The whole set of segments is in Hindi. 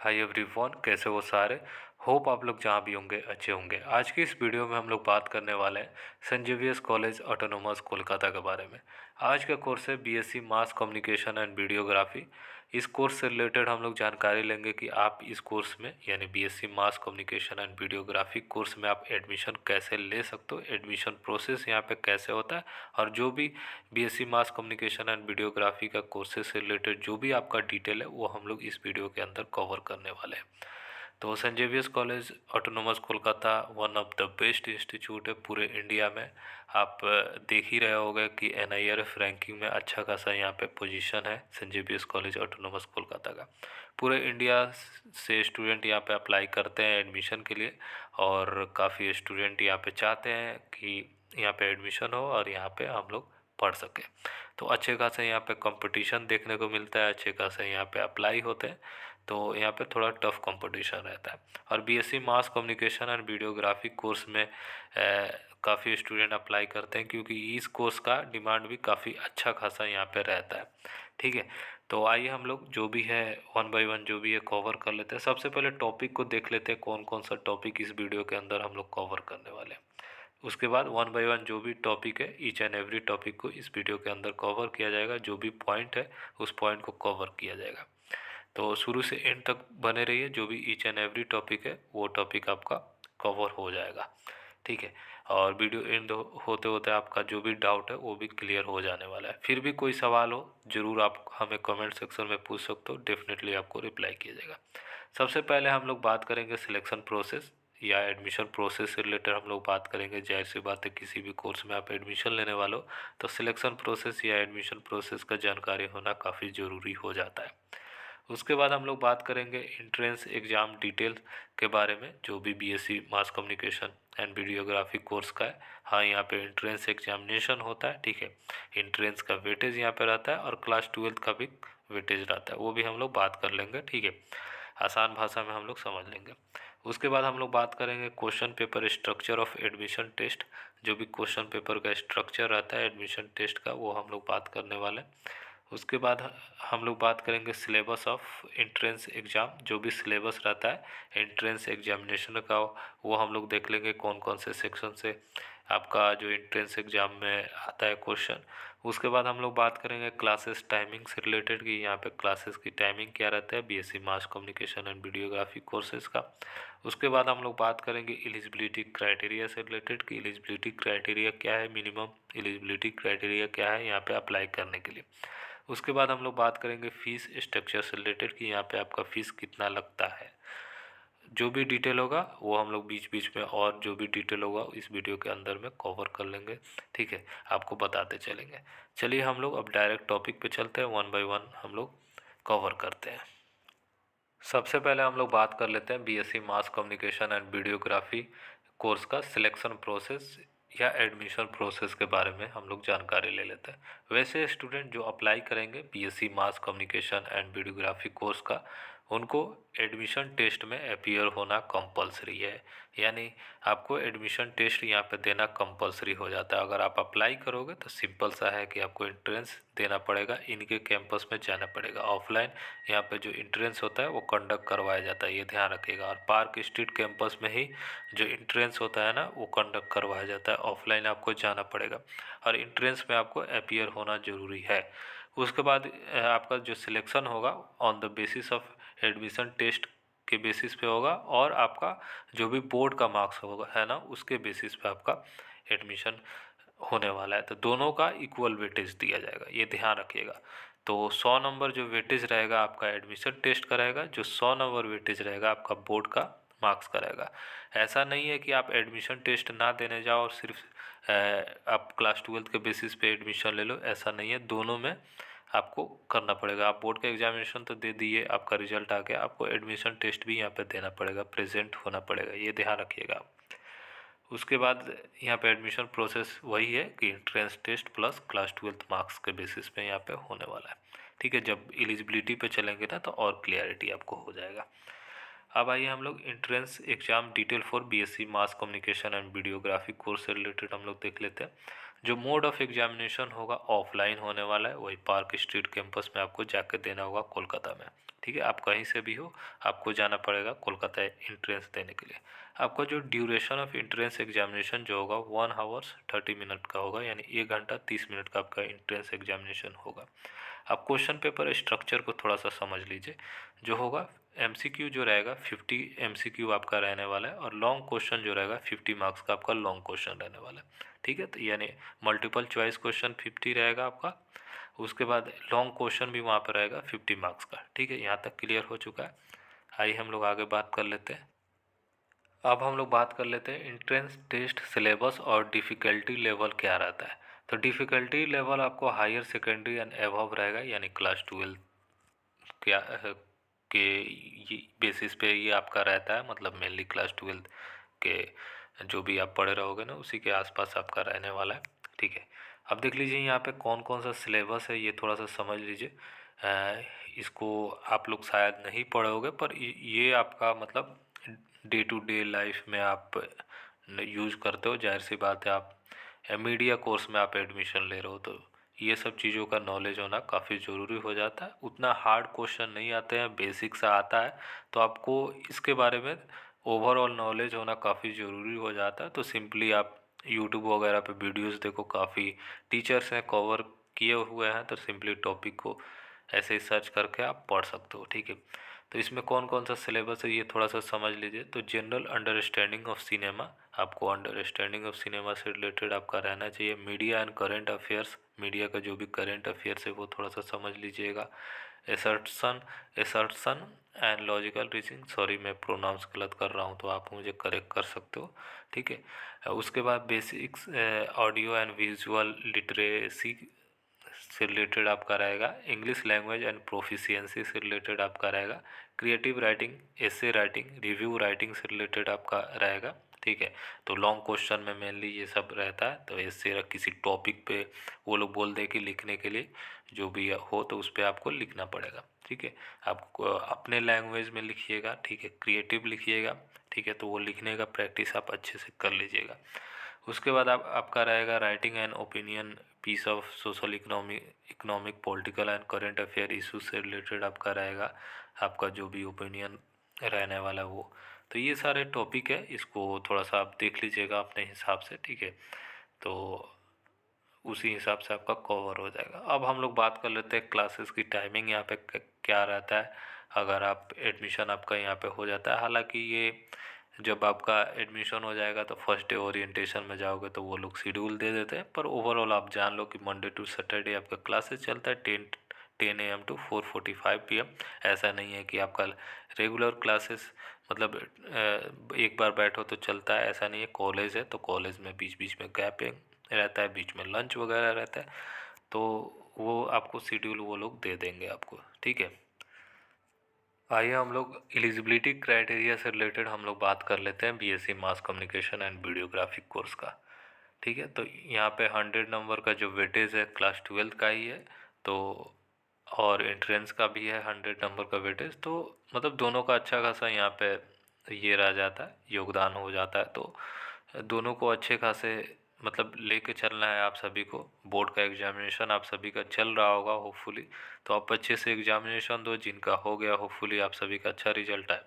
हाय एवरीवन, कैसे हो सारे। होप आप लोग जहाँ भी होंगे अच्छे होंगे। आज की इस वीडियो में हम लोग बात करने वाले हैं Saint Xavier's College Autonomous Kolkata के बारे में। आज का कोर्स है BSc mass communication and videography. इस कोर्स से रिलेटेड हम लोग जानकारी लेंगे कि आप इस कोर्स में यानी BSc mass communication and videography course में आप एडमिशन कैसे ले सकते हो, एडमिशन प्रोसेस यहाँ पे कैसे होता है, और जो भी BSc mass communication and videography का कोर्सेज से रिलेटेड जो भी आपका डिटेल है वो हम लोग इस वीडियो के अंदर कवर करने वाले हैं। तो Saint Xavier's College Autonomous Kolkata one of the best institute है पूरे इंडिया में। आप देख ही रहे होंगे कि NIRF रैंकिंग में अच्छा खासा यहाँ पे पोजीशन है Saint Xavier's College Autonomous Kolkata का। पूरे इंडिया से स्टूडेंट यहाँ पे अप्लाई करते हैं एडमिशन के लिए, और काफ़ी स्टूडेंट यहाँ पे चाहते हैं कि यहाँ पे एडमिशन हो और यहाँ पे हम लोग पढ़ सकें। तो अच्छे खासे यहाँ पे कंपटीशन देखने को मिलता है, अच्छे खासे यहाँ पे अप्लाई होते हैं, तो यहाँ पे थोड़ा टफ कंपटीशन रहता है। और BSc mass communication and videography course में काफ़ी स्टूडेंट अप्लाई करते हैं क्योंकि इस कोर्स का डिमांड भी काफ़ी अच्छा खासा यहाँ पे रहता है। ठीक है, तो आइए हम लोग जो भी है वन बाय वन जो भी है कवर कर लेते हैं। सबसे पहले टॉपिक को देख लेते हैं, कौन कौन सा टॉपिक इस वीडियो के अंदर हम लोग कवर करने वाले हैं। उसके बाद वन बाय वन जो भी टॉपिक है, ईच एंड एवरी टॉपिक को इस वीडियो के अंदर कवर किया जाएगा। जो भी पॉइंट है उस पॉइंट को कवर किया जाएगा। तो शुरू से एंड तक बने रहिए, जो भी ईच एंड एवरी टॉपिक है वो टॉपिक आपका कवर हो जाएगा। ठीक है, और वीडियो एंड होते होते आपका जो भी डाउट है वो भी क्लियर हो जाने वाला है। फिर भी कोई सवाल हो ज़रूर आप हमें कमेंट सेक्शन में पूछ सकते हो, डेफिनेटली आपको रिप्लाई किया जाएगा। सबसे पहले हम लोग बात करेंगे सिलेक्शन प्रोसेस या एडमिशन प्रोसेस से रिलेटेड हम लोग बात करेंगे। जाहिर सी बात है, किसी भी कोर्स में आप एडमिशन लेने वाले हो तो सिलेक्शन प्रोसेस या एडमिशन प्रोसेस का जानकारी होना काफ़ी ज़रूरी हो जाता है। उसके बाद हम लोग बात करेंगे इंट्रेंस एग्ज़ाम डिटेल के बारे में, जो भी BSc mass communication and videography course का है। हाँ, यहाँ पे इंट्रेंस एग्जामिनेशन होता है। ठीक है, इंट्रेंस का वेटेज यहाँ पे रहता है और क्लास 12 का भी वेटेज रहता है, वो भी हम लोग बात कर लेंगे। ठीक है, आसान भाषा में हम लोग समझ लेंगे। उसके बाद हम लोग बात करेंगे question paper structure of admission test. जो भी क्वेश्चन पेपर का स्ट्रक्चर रहता है एडमिशन टेस्ट का, वो हम लोग बात करने वाले हैं। उसके बाद हम लोग बात करेंगे सिलेबस ऑफ एंट्रेंस एग्ज़ाम। जो भी सिलेबस रहता है एंट्रेंस एग्जामिनेशन का वो हम लोग देख लेंगे, कौन कौन से सेक्शन से आपका जो एंट्रेंस एग्ज़ाम में आता है क्वेश्चन। उसके बाद हम लोग बात करेंगे क्लासेस टाइमिंग से रिलेटेड कि यहाँ पे क्लासेस की टाइमिंग क्या रहता है BSc mass communication and videography courses का। उसके बाद हम लोग बात करेंगे एलिजिबिलिटी क्राइटेरिया से रिलेटेड कि एलिजिबिलिटी क्राइटेरिया क्या है, मिनिमम एलिजिबिलिटी क्राइटेरिया क्या है यहाँ पे अप्लाई करने के लिए। उसके बाद हम लोग बात करेंगे फ़ीस स्ट्रक्चर से रिलेटेड कि यहाँ पे आपका फ़ीस कितना लगता है। जो भी डिटेल होगा वो हम लोग बीच बीच में, और जो भी डिटेल होगा इस वीडियो के अंदर में कवर कर लेंगे। ठीक है, आपको बताते चलेंगे। चलिए हम लोग अब डायरेक्ट टॉपिक पे चलते हैं, वन बाय वन हम लोग कवर करते हैं। सबसे पहले हम लोग बात कर लेते हैं BSc mass communication and videography course का सिलेक्शन प्रोसेस या एडमिशन प्रोसेस के बारे में हम लोग जानकारी ले लेते हैं। वैसे स्टूडेंट जो अप्लाई करेंगे BSc mass communication and videography course का, उनको एडमिशन टेस्ट में अपीयर होना कंपलसरी है। यानी आपको एडमिशन टेस्ट यहाँ पे देना कंपलसरी हो जाता है। अगर आप अप्लाई करोगे तो सिंपल सा है कि आपको एंट्रेंस देना पड़ेगा, इनके कैंपस में जाना पड़ेगा। ऑफलाइन यहाँ पे जो एंट्रेंस होता है वो कंडक्ट करवाया जाता है, ये ध्यान रखिएगा। और पार्क स्ट्रीट कैंपस में ही जो एंट्रेंस होता है ना वो कंडक्ट करवाया जाता है, ऑफलाइन आपको जाना पड़ेगा। और एंट्रेंस में आपको अपीयर होना ज़रूरी है। उसके बाद आपका जो सिलेक्शन होगा on the basis of admission test के बेसिस पे होगा, और आपका जो भी बोर्ड का मार्क्स होगा है ना उसके बेसिस पे आपका एडमिशन होने वाला है। तो दोनों का इक्वल वेटेज दिया जाएगा, ये ध्यान रखिएगा। तो 100 नंबर जो वेटेज रहेगा आपका एडमिशन टेस्ट का रहेगा, जो 100 नंबर वेटेज रहेगा आपका बोर्ड का मार्क्स का रहेगा। ऐसा नहीं है कि आप एडमिशन टेस्ट ना देने जाओ और सिर्फ आप क्लास 12 के बेसिस पे एडमिशन ले लो, ऐसा नहीं है। दोनों में आपको करना पड़ेगा। आप बोर्ड का एग्जामिनेशन तो दे दिए, आपका रिजल्ट आ गया, आपको एडमिशन टेस्ट भी यहाँ पे देना पड़ेगा, प्रेजेंट होना पड़ेगा, ये ध्यान रखिएगा आप। उसके बाद यहाँ पे एडमिशन प्रोसेस वही है कि entrance test plus class 12 marks के बेसिस पे यहाँ पे होने वाला है। ठीक है, जब एलिजिबिलिटी पे चलेंगे ना तो और क्लियरिटी आपको हो जाएगा। अब आइए हम लोग entrance exam detail for BSc mass communication and videography course से रिलेटेड हम लोग देख लेते हैं। जो मोड ऑफ एग्जामिनेशन होगा ऑफलाइन होने वाला है, वही पार्क स्ट्रीट कैंपस में आपको जाके देना होगा कोलकाता में। ठीक है, आप कहीं से भी हो, आपको जाना पड़ेगा कोलकाता एंट्रेंस देने के लिए। आपका जो ड्यूरेशन ऑफ एंट्रेंस एग्जामिनेशन जो होगा 1 आवर्स 30 मिनट का होगा, यानी 1 घंटा 30 मिनट का आपका एंट्रेंस एग्जामिनेशन होगा। आप क्वेश्चन पेपर स्ट्रक्चर को थोड़ा सा समझ लीजिए। जो होगा एमसीक्यू जो रहेगा 50 एमसीक्यू आपका रहने वाला है, और लॉन्ग क्वेश्चन जो रहेगा 50 मार्क्स का आपका लॉन्ग क्वेश्चन रहने वाला है। ठीक है, तो यानी मल्टीपल चॉइस क्वेश्चन 50 रहेगा आपका, उसके बाद लॉन्ग क्वेश्चन भी वहाँ पर रहेगा 50 मार्क्स का। ठीक है, यहाँ तक क्लियर हो चुका है। आइए हम लोग आगे बात कर लेते हैं। अब हम लोग बात कर लेते हैं एंट्रेंस टेस्ट सिलेबस और डिफ़िकल्टी लेवल क्या रहता है। तो डिफ़िकल्टी लेवल आपको हायर सेकेंडरी एंड एबव रहेगा, यानी क्लास 12 क्या के ये बेसिस पे ये आपका रहता है, मतलब मेनली क्लास 12 के जो भी आप पढ़े रहोगे ना उसी के आसपास आपका रहने वाला है। ठीक है, अब देख लीजिए यहाँ पे कौन कौन सा सिलेबस है, ये थोड़ा सा समझ लीजिए। इसको आप लोग शायद नहीं पढ़े होगे, पर ये आपका मतलब डे टू डे लाइफ में आप यूज़ करते हो। जाहिर सी बात है, आप मीडिया कोर्स में आप एडमिशन ले रहे हो, तो ये सब चीज़ों का नॉलेज होना काफ़ी ज़रूरी हो जाता है। उतना हार्ड क्वेश्चन नहीं आते हैं, बेसिक सा आता है, तो आपको इसके बारे में ओवरऑल नॉलेज होना काफ़ी ज़रूरी हो जाता है। तो सिंपली आप यूट्यूब वगैरह पे वीडियोस देखो, काफ़ी टीचर्स हैं कवर किए हुए हैं, तो सिंपली टॉपिक को ऐसे ही सर्च करके आप पढ़ सकते हो। ठीक है, तो इसमें कौन कौन सा सिलेबस है ये थोड़ा सा समझ लीजिए। तो जनरल अंडरस्टैंडिंग ऑफ सिनेमा, आपको अंडरस्टैंडिंग ऑफ सिनेमा से रिलेटेड आपका रहना चाहिए। Media and current affairs, media का जो भी करंट अफेयर्स है वो थोड़ा सा समझ लीजिएगा। एसर्टसन एसर्टसन एंड लॉजिकल रीजनिंग, सॉरी मैं प्रोनाउंस गलत कर रहा हूँ तो आप मुझे करेक्ट कर सकते हो। ठीक है, उसके बाद basics audio and visual literacy से रिलेटेड आपका रहेगा। इंग्लिश लैंग्वेज एंड प्रोफिशिएंसी से रिलेटेड आपका रहेगा। Creative writing, essay writing, review writing से रिलेटेड आपका रहेगा। ठीक है, तो लॉन्ग क्वेश्चन में मेनली ये सब रहता है। तो इससे किसी टॉपिक पे वो लोग बोल दे कि लिखने के लिए जो भी हो, तो उस पर आपको लिखना पड़ेगा। ठीक है, आपको अपने लैंग्वेज में लिखिएगा। ठीक है, क्रिएटिव लिखिएगा। ठीक है, तो वो लिखने का प्रैक्टिस आप अच्छे से कर लीजिएगा। उसके बाद आपका रहेगा writing and opinion piece of social economic political and current affair issues से रिलेटेड आपका रहेगा, आपका जो भी ओपिनियन रहने वाला है वो। तो ये सारे टॉपिक है, इसको थोड़ा सा आप देख लीजिएगा अपने हिसाब से। ठीक है, तो उसी हिसाब से आपका कवर हो जाएगा। अब हम लोग बात कर लेते हैं क्लासेस की टाइमिंग यहाँ पे क्या रहता है अगर आप एडमिशन आपका यहाँ पे हो जाता है। हालांकि ये जब आपका एडमिशन हो जाएगा तो फर्स्ट डे ओरिएंटेशन में जाओगे तो वो लोग शेड्यूल दे देते हैं, पर ओवरऑल आप जान लो कि मंडे टू सैटरडे आपका क्लासेस चलता है 10 AM to 4:45 PM। ऐसा नहीं है कि आपका रेगुलर क्लासेस मतलब एक बार बैठो तो चलता है, ऐसा नहीं है। कॉलेज है तो कॉलेज में बीच बीच में गैपिंग रहता है, बीच में लंच वगैरह रहता है, तो वो आपको शेड्यूल वो लोग दे देंगे आपको। ठीक है, आइए हम लोग एलिजिबिलिटी क्राइटेरिया से रिलेटेड हम लोग बात कर लेते हैं BSc mass communication and videographic course का। ठीक है, तो यहाँ पे 100 नंबर का जो वेटेज है क्लास 12 का ही है, तो और एंट्रेंस का भी है 100 नंबर का वेटेज, तो मतलब दोनों का अच्छा खासा यहाँ पे ये रह जाता है, योगदान हो जाता है। तो दोनों को अच्छे खासे मतलब लेके चलना है आप सभी को। बोर्ड का एग्जामिनेशन आप सभी का चल रहा होगा होपफुली, तो आप अच्छे से एग्जामिनेशन दो। जिनका हो गया होपफुली आप सभी का अच्छा रिजल्ट आए।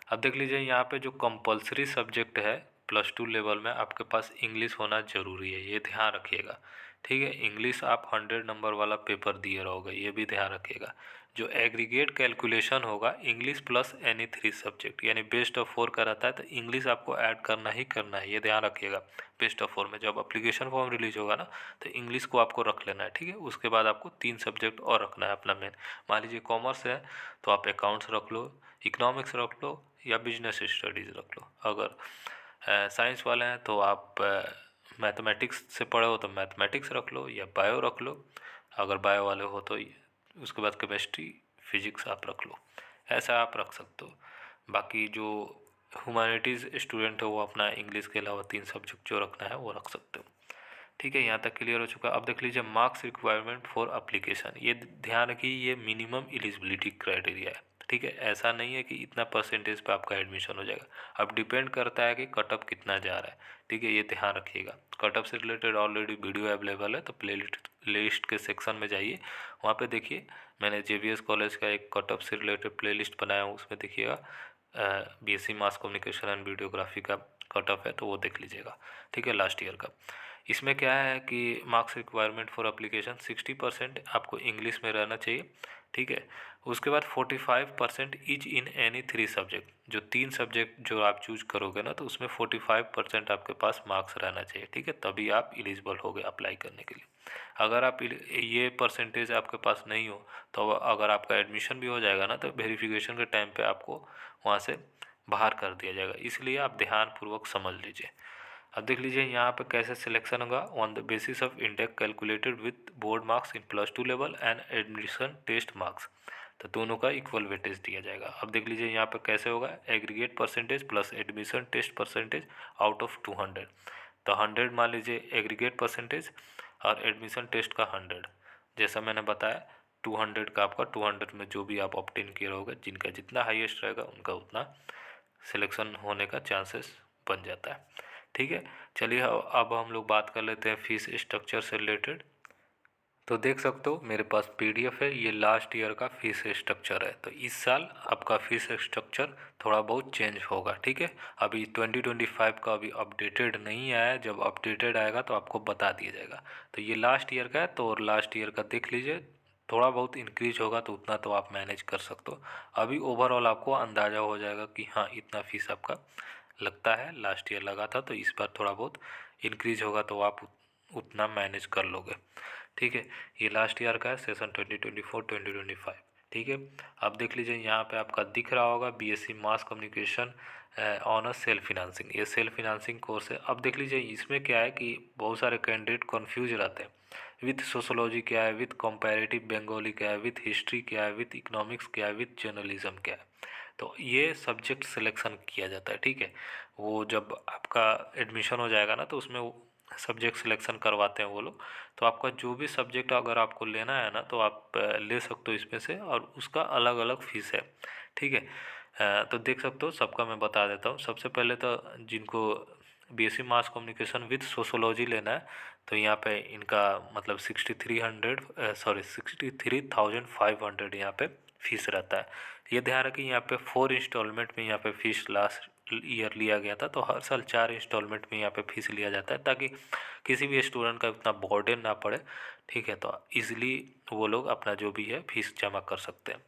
अब देख लीजिए यहाँ पे जो कंपलसरी सब्जेक्ट है +2 लेवल में आपके पास इंग्लिश होना ज़रूरी है, ये ध्यान रखिएगा। ठीक है, इंग्लिश आप 100 नंबर वाला पेपर दिए रहोगे, ये भी ध्यान रखिएगा। जो एग्रीगेट कैलकुलेशन होगा इंग्लिश प्लस एनी 3 सब्जेक्ट, यानी बेस्ट ऑफ 4 का रहता है, तो इंग्लिश आपको ऐड करना ही करना है, ये ध्यान रखिएगा। बेस्ट ऑफ 4 में जब अप्लीकेशन फॉर्म रिलीज होगा ना, तो इंग्लिश को आपको रख लेना है। ठीक है, उसके बाद आपको 3 सब्जेक्ट और रखना है अपना मेन। मान लीजिए कॉमर्स है तो आप अकाउंट्स रख लो, इकोनॉमिक्स रख लो, या बिजनेस स्टडीज़ रख लो। अगर साइंस वाले हैं तो आप मैथमेटिक्स से पढ़े हो तो मैथमेटिक्स रख लो, या बायो रख लो। अगर बायो वाले हो तो उसके बाद केमिस्ट्री फिजिक्स आप रख लो, ऐसा आप रख सकते हो। बाकी जो ह्यूमैनिटीज़ स्टूडेंट है वो अपना इंग्लिश के अलावा 3 सब्जेक्ट जो रखना है वो रख सकते हो। ठीक है, यहाँ तक क्लियर हो चुका है। अब देख लीजिए मार्क्स रिक्वायरमेंट फॉर अप्लीकेशन, ये ध्यान रखिए ये मिनिमम एलिजिबिलिटी क्राइटेरिया है। ठीक है, ऐसा नहीं है कि इतना परसेंटेज पे आपका एडमिशन हो जाएगा। अब डिपेंड करता है कि कट ऑफ कितना जा रहा है, ठीक है, ये ध्यान रखिएगा। कट ऑफ से रिलेटेड ऑलरेडी वीडियो अवेलेबल है, तो प्ले लिस्ट के सेक्शन में जाइए, वहाँ पे देखिए मैंने JVS कॉलेज का एक कट ऑफ से रिलेटेड प्ले लिस्ट बनाया हूँ, उसमें देखिएगा BSc mass communication and videography का कट ऑफ है, तो वो देख लीजिएगा, ठीक है, लास्ट ईयर का। इसमें क्या है कि मार्क्स रिक्वायरमेंट फॉर अप्लीकेशन 60% आपको इंग्लिश में रहना चाहिए, ठीक है। उसके बाद 45% इज इन एनी 3 सब्जेक्ट, जो 3 सब्जेक्ट जो आप चूज करोगे ना, तो उसमें 45% आपके पास मार्क्स रहना चाहिए, ठीक है, तभी आप एलिजिबल होगे अप्लाई करने के लिए। अगर आप ये परसेंटेज आपके पास नहीं हो, तो अगर आपका एडमिशन भी हो जाएगा ना, तो वेरिफिकेशन के टाइम पे आपको वहाँ से बाहर कर दिया जाएगा, इसलिए आप ध्यानपूर्वक समझ लीजिए। अब देख लीजिए यहाँ पे कैसे सिलेक्शन होगा। On the basis of index calculated with board marks in +2 level and admission test marks, तो दोनों का इक्वल वेटेज दिया जाएगा। अब देख लीजिए यहाँ पे कैसे होगा, aggregate percentage plus admission test percentage out of 200, तो 100 मान लीजिए एग्रीगेट परसेंटेज और एडमिशन टेस्ट का 100, जैसा मैंने बताया 200 का आपका 200 में जो भी आप ऑप्टेन किए रहोगे, जिनका जितना हाईएस्ट रहेगा उनका उतना सिलेक्शन होने का चांसेस बन जाता है, ठीक है। चलिए अब हम लोग बात कर लेते हैं फीस स्ट्रक्चर से रिलेटेड। तो देख सकते हो मेरे पास PDF है, ये लास्ट ईयर का फीस स्ट्रक्चर है। तो इस साल आपका फीस स्ट्रक्चर थोड़ा बहुत चेंज होगा, ठीक है। अभी 2025 का अभी अपडेटेड नहीं आया है, जब अपडेटेड आएगा तो आपको बता दिया जाएगा। तो ये लास्ट ईयर का है, तो और लास्ट ईयर का देख लीजिए, थोड़ा बहुत इंक्रीज होगा तो उतना तो आप मैनेज कर सकते हो। अभी ओवरऑल आपको अंदाज़ा हो जाएगा कि हाँ इतना फीस आपका लगता है, लास्ट ईयर लगा था, तो इस बार थोड़ा बहुत इंक्रीज होगा तो आप उतना मैनेज कर लोगे, ठीक है। ये लास्ट ईयर का है, सेशन 2024-2025, ठीक है। अब देख लीजिए यहाँ पे आपका दिख रहा होगा BSc mass communication on a self financing, ये सेल्फ फिनांसिंग कोर्स है। अब देख लीजिए इसमें क्या है कि बहुत सारे कैंडिडेट कन्फ्यूज रहते हैं, विथ सोशोलॉजी क्या है, विथ कंपैरेटिव बंगाली क्या है, विथ हिस्ट्री क्या है, विथ इकोनॉमिक्स क्या है, विथ जर्नलिज्म क्या है। तो ये सब्जेक्ट सिलेक्शन किया जाता है, ठीक है। वो जब आपका एडमिशन हो जाएगा ना, तो उसमें सब्जेक्ट सिलेक्शन करवाते हैं वो लोग। तो आपका जो भी सब्जेक्ट अगर आपको लेना है ना, तो आप ले सकते हो इसमें से, और उसका अलग अलग फीस है, ठीक है। तो देख सकते हो, सबका मैं बता देता हूँ। सबसे पहले तो जिनको BSc mass communication with sociology लेना है, तो यहाँ पे इनका मतलब 63,500 यहाँ पे फीस रहता है। ये ध्यान रखें, यहाँ पे 4 इंस्टॉलमेंट में यहाँ पे फीस लास्ट ईयर लिया गया था, तो हर साल 4 इंस्टॉलमेंट में यहाँ पे फीस लिया जाता है, ताकि किसी भी स्टूडेंट का उतना बर्डन ना पड़े, ठीक है। तो इजीली वो लोग अपना जो भी है फीस जमा कर सकते हैं,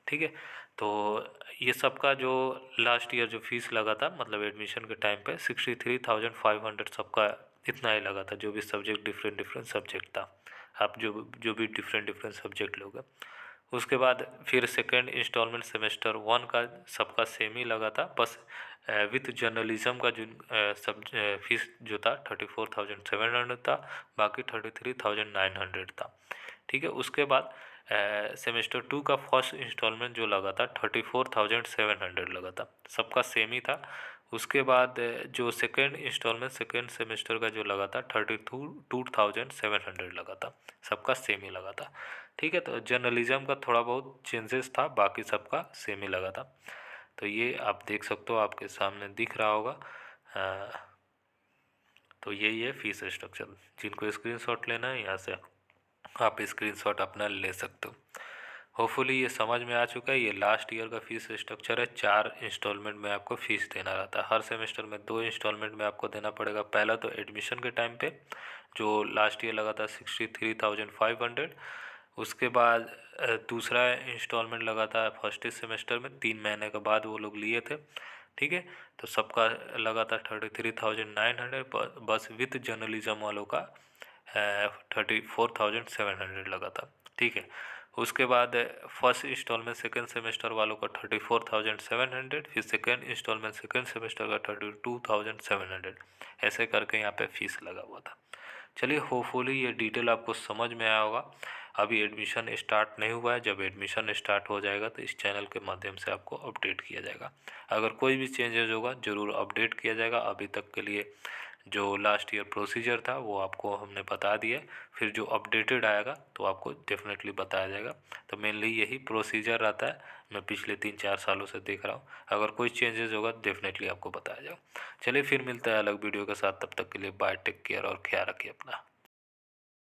ठीक है। तो ये सबका जो लास्ट ईयर जो फीस लगा था, मतलब एडमिशन के टाइम पे 63,500 सबका इतना ही लगा था, जो भी सब्जेक्ट डिफरेंट डिफरेंट सब्जेक्ट था। आप जो भी डिफरेंट डिफरेंट सब्जेक्ट लोगे। उसके बाद फिर सेकेंड इंस्टॉलमेंट सेमेस्टर 1 का सबका सेम ही लगा था, बस विथ जर्नलिज्म का जो सब फीस जो था 34,700 था, बाकी 33,900 था, ठीक है। उसके बाद सेमेस्टर 2 का फर्स्ट इंस्टॉलमेंट जो लगा था 34,700 लगा था, सबका सेम ही था। उसके बाद जो सेकेंड इंस्टॉलमेंट सेकेंड सेमेस्टर का जो लगा था 32,700 लगा था, सबका सेम ही लगा था, ठीक है। तो जर्नलिज्म का थोड़ा बहुत चेंजेस था, बाकी सबका सेम ही लगा था। तो ये आप देख सकते हो, आपके सामने दिख रहा होगा। तो यही है फीस स्ट्रक्चर। जिनको स्क्रीनशॉट लेना है यहाँ से आप स्क्रीनशॉट अपना ले सकते हो। होपफुली ये समझ में आ चुका है। ये लास्ट ईयर का फीस स्ट्रक्चर है, 4 इंस्टॉलमेंट में आपको फीस देना रहता है। हर सेमेस्टर में 2 इंस्टॉलमेंट में आपको देना पड़ेगा। पहला तो एडमिशन के टाइम पे जो लास्ट ईयर लगा था 63,500। उसके बाद दूसरा इंस्टॉलमेंट लगा था फर्स्ट सेमेस्टर में, 3 महीने के बाद वो लोग लिए थे, ठीक है। तो सबका लगा था 33,900, बस विथ जर्नलिज्म वालों का 34,700 लगा था, ठीक है। उसके बाद फर्स्ट इंस्टॉलमेंट सेकेंड सेमेस्टर वालों का 34,700, फिर सेकेंड इंस्टॉलमेंट सेकेंड सेमेस्टर का 32,700, ऐसे करके यहाँ पे फीस लगा हुआ था। चलिए, होपफुली ये डिटेल आपको समझ में आया होगा। अभी एडमिशन स्टार्ट नहीं हुआ है, जब एडमिशन स्टार्ट हो जाएगा तो इस चैनल के माध्यम से आपको अपडेट किया जाएगा। अगर कोई भी चेंजेस होगा ज़रूर अपडेट किया जाएगा। अभी तक के लिए जो लास्ट ईयर प्रोसीजर था वो आपको हमने बता दिया। फिर जो अपडेटेड आएगा तो आपको डेफिनेटली बताया जाएगा। तो मेनली यही प्रोसीजर रहता है, मैं पिछले 3-4 सालों से देख रहा हूँ। अगर कोई चेंजेस होगा डेफिनेटली आपको बताया जाएगा। चलिए फिर मिलता है अलग वीडियो के साथ, तब तक के लिए बाय, टेक केयर और ख्याल रखिए अपना।